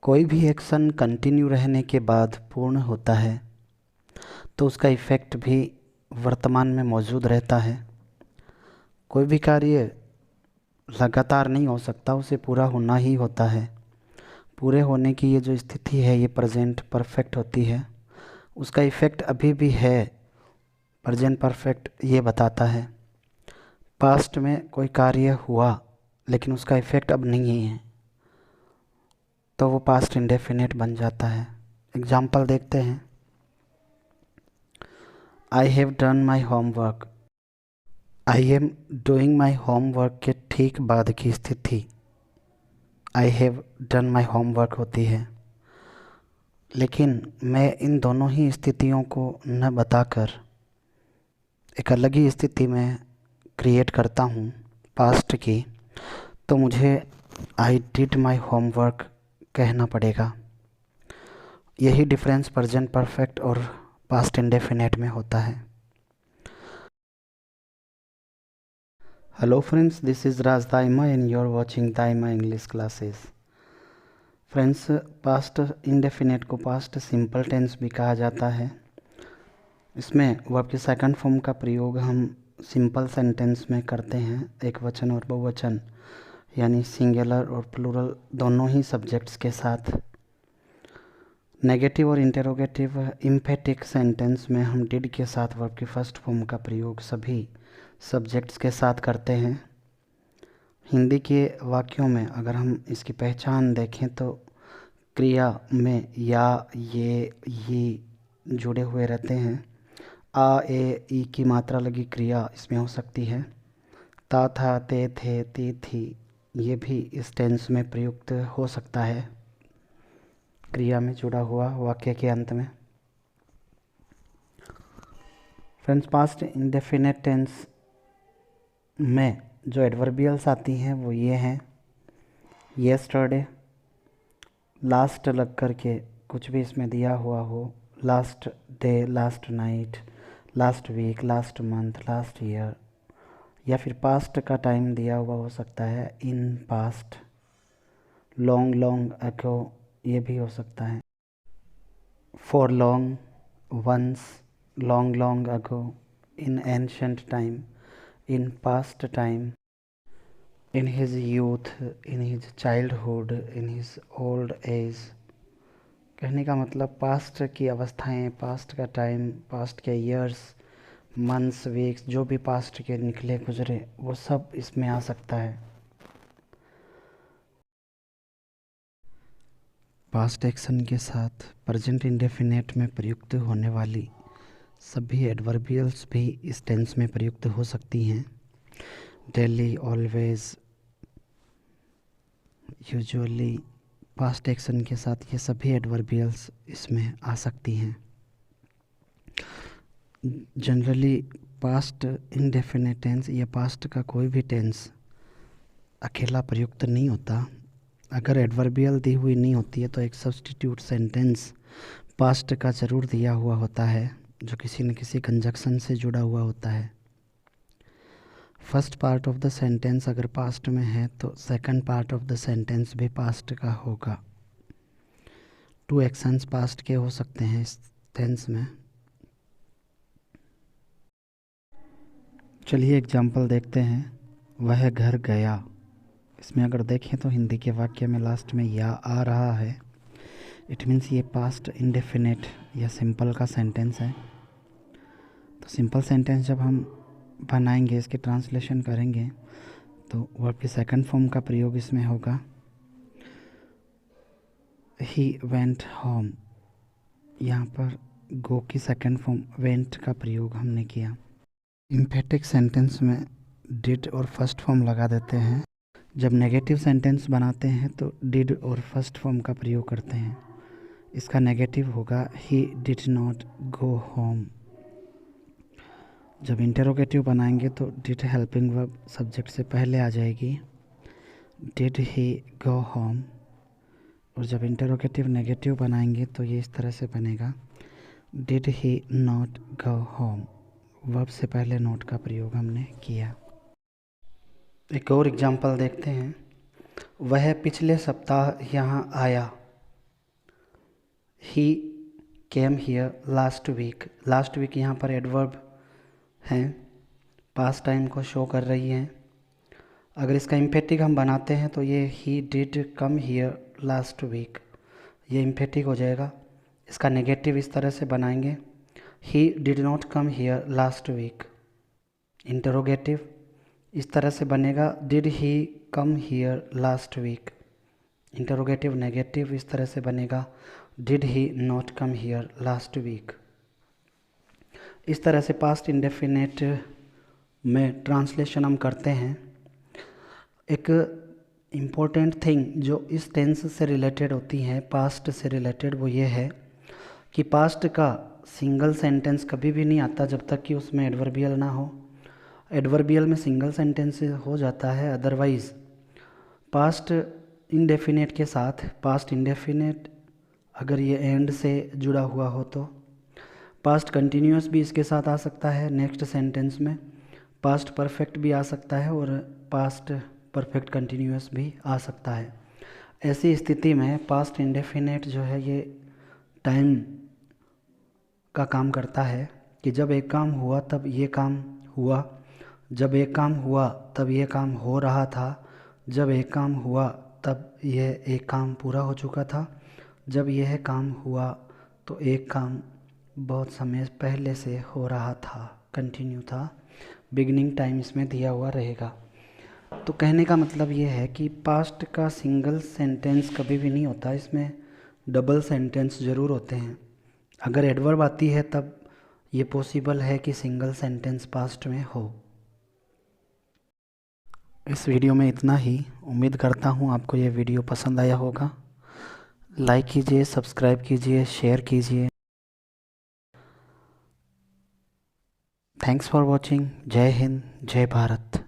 कोई भी action continue रहने के बाद पूर्ण होता है तो उसका इफ़ेक्ट भी वर्तमान में मौजूद रहता है। कोई भी कार्य लगातार नहीं हो सकता, उसे पूरा होना ही होता है। पूरे होने की ये जो स्थिति है ये प्रेजेंट परफेक्ट होती है। उसका इफ़ेक्ट अभी भी है, प्रेजेंट परफेक्ट ये बताता है। पास्ट में कोई कार्य हुआ लेकिन उसका इफ़ेक्ट अब नहीं है तो वो पास्ट इंडेफिनिट बन जाता है। एग्जाम्पल देखते हैं। I have done my homework. I am doing my homework के ठीक बाद की स्थिति I have done my homework होती है। लेकिन मैं इन दोनों ही स्थितियों को न बताकर एक अलग ही स्थिति में क्रिएट करता हूँ पास्ट की, तो मुझे आई डिड माई होमवर्क कहना पड़ेगा। यही डिफरेंस प्रेजेंट परफेक्ट और पास्ट इंडेफिनिट में होता है। Hello friends, this is Raj Daima and you are watching Daima English classes. Friends, past indefinite को पास्ट सिंपल टेंस भी कहा जाता है। इसमें वर्ब के सेकंड फॉर्म का प्रयोग हम सिंपल सेंटेंस में करते हैं, एक वचन और बहुवचन यानी सिंगुलर और प्लूरल दोनों ही सब्जेक्ट्स के साथ। नेगेटिव और इंटेरोगेटिव इम्फेटिक सेंटेंस में हम डिड के साथ वर्ब के फर्स्ट फॉर्म का प्रयोग सभी सब्जेक्ट्स के साथ करते हैं। हिंदी के वाक्यों में अगर हम इसकी पहचान देखें तो क्रिया में या, ये जुड़े हुए रहते हैं। आ, ए, ई की मात्रा लगी क्रिया इसमें हो सकती है। ता, था, ते, थे, ती, थी ये भी इस टेंस में प्रयुक्त हो सकता है, क्रिया में जुड़ा हुआ वाक्य के अंत में। फ्रेंड्स, पास्ट इंडेफिनिट टेंस में जो एडवर्बियल्स आती हैं वो ये हैं। येस्टरडे, लास्ट लग करके कुछ भी इसमें दिया हुआ हो, last day, last night, last week, last month, last year, या फिर पास्ट का टाइम दिया हुआ हो सकता है, in past, long long ago ये भी हो सकता है। For long, once, long long ago, in ancient time, in past time, in his youth, in his childhood, in his old age। कहने का मतलब पास्ट की अवस्थाएं, पास्ट का टाइम, पास्ट के ईयर्स, मंथ्स, वीक्स, जो भी पास्ट के निकले गुजरे वो सब इसमें आ सकता है। पास्ट एक्शन के साथ प्रेजेंट इंडेफिनिट में प्रयुक्त होने वाली सभी एडवर्बियल्स भी इस टेंस में प्रयुक्त हो सकती हैं। Daily, always, usually, past action के साथ ये सभी एडवर्बियल्स इसमें आ सकती हैं। जनरली पास्ट इंडेफिनिट टेंस या पास्ट का कोई भी टेंस अकेला प्रयुक्त नहीं होता। अगर एडवर्बियल दी हुई नहीं होती है तो एक सब्स्टिट्यूट सेंटेंस पास्ट का ज़रूर दिया हुआ होता है, जो किसी न किसी कंजक्शन से जुड़ा हुआ होता है। First part of the sentence अगर पास्ट में है तो second part of the sentence भी पास्ट का होगा। टू एक्शंस पास्ट के हो सकते हैं इस टेंस में। चलिए एग्जांपल देखते हैं। वह घर गया, इसमें अगर देखें तो हिंदी के वाक्य में लास्ट में या आ रहा है। इट मीन्स ये पास्ट इंडेफिनिट या सिंपल का सेंटेंस है। तो सिंपल सेंटेंस जब हम बनाएंगे, इसके ट्रांसलेशन करेंगे तो वर्ब के सेकंड फॉर्म का प्रयोग इसमें होगा। ही वेंट होम, यहाँ पर गो की सेकंड फॉर्म वेंट का प्रयोग हमने किया। इम्फेटिक सेंटेंस में डिड और फर्स्ट फॉर्म लगा देते हैं। जब नेगेटिव सेंटेंस बनाते हैं तो डिड और फर्स्ट फॉर्म का प्रयोग करते हैं। इसका नेगेटिव होगा ही डिड नॉट गो होम। जब इंटेरोगेटिव बनाएंगे तो डिड हेल्पिंग वर्ब सब्जेक्ट से पहले आ जाएगी, डिड ही गो होम। और जब इंटेरोगेटिव नेगेटिव बनाएंगे तो ये इस तरह से बनेगा, did he not go home. Verb से पहले नॉट का प्रयोग हमने किया। एक और एग्जाम्पल देखते हैं। वह पिछले सप्ताह यहाँ आया। He came here last week. Last week यहाँ पर एडवर्ब हैं, पास्ट टाइम को शो कर रही हैं। अगर इसका इम्फेटिक हम बनाते हैं तो ये he did come here last week, ये इम्फेटिक हो जाएगा। इसका नेगेटिव इस तरह से बनाएंगे, he did not come here last week. Interrogative इस तरह से बनेगा, did he come here last week. Interrogative negative इस तरह से बनेगा, did he not come here last week. इस तरह से पास्ट इंडेफिनेट में ट्रांसलेशन हम करते हैं। एक इम्पोर्टेंट थिंग जो इस टेंस से रिलेटेड होती है, पास्ट से रिलेटेड, वो ये है कि पास्ट का सिंगल सेंटेंस कभी भी नहीं आता जब तक कि उसमें एडवर्बियल ना हो। एडवर्बियल में सिंगल सेंटेंस हो जाता है, अदरवाइज़ पास्ट इंडेफिनेट के साथ पास्ट इंडेफिनेट अगर ये एंड से जुड़ा हुआ हो तो पास्ट कंटिन्यूअस भी इसके साथ आ सकता है नेक्स्ट सेंटेंस में, पास्ट परफेक्ट भी आ सकता है और पास्ट परफेक्ट कंटिन्यूअस भी आ सकता है। ऐसी स्थिति में पास्ट इंडेफिनेट जो है ये टाइम का काम करता है कि जब एक काम हुआ तब ये काम हुआ, जब एक काम हुआ तब ये काम हो रहा था, जब एक काम हुआ तब यह एक काम पूरा हो चुका था, जब यह काम हुआ तो एक काम बहुत समय पहले से हो रहा था, कंटिन्यू था। बिगिनिंग टाइम इसमें दिया हुआ रहेगा। तो कहने का मतलब ये है कि पास्ट का सिंगल सेंटेंस कभी भी नहीं होता, इसमें डबल सेंटेंस ज़रूर होते हैं। अगर एडवर्ब आती है तब ये पॉसिबल है कि सिंगल सेंटेंस पास्ट में हो। इस वीडियो में इतना ही। उम्मीद करता हूँ आपको ये वीडियो पसंद आया होगा। लाइक कीजिए, सब्सक्राइब कीजिए, शेयर कीजिए। Thanks for watching. जय हिंद, जय भारत।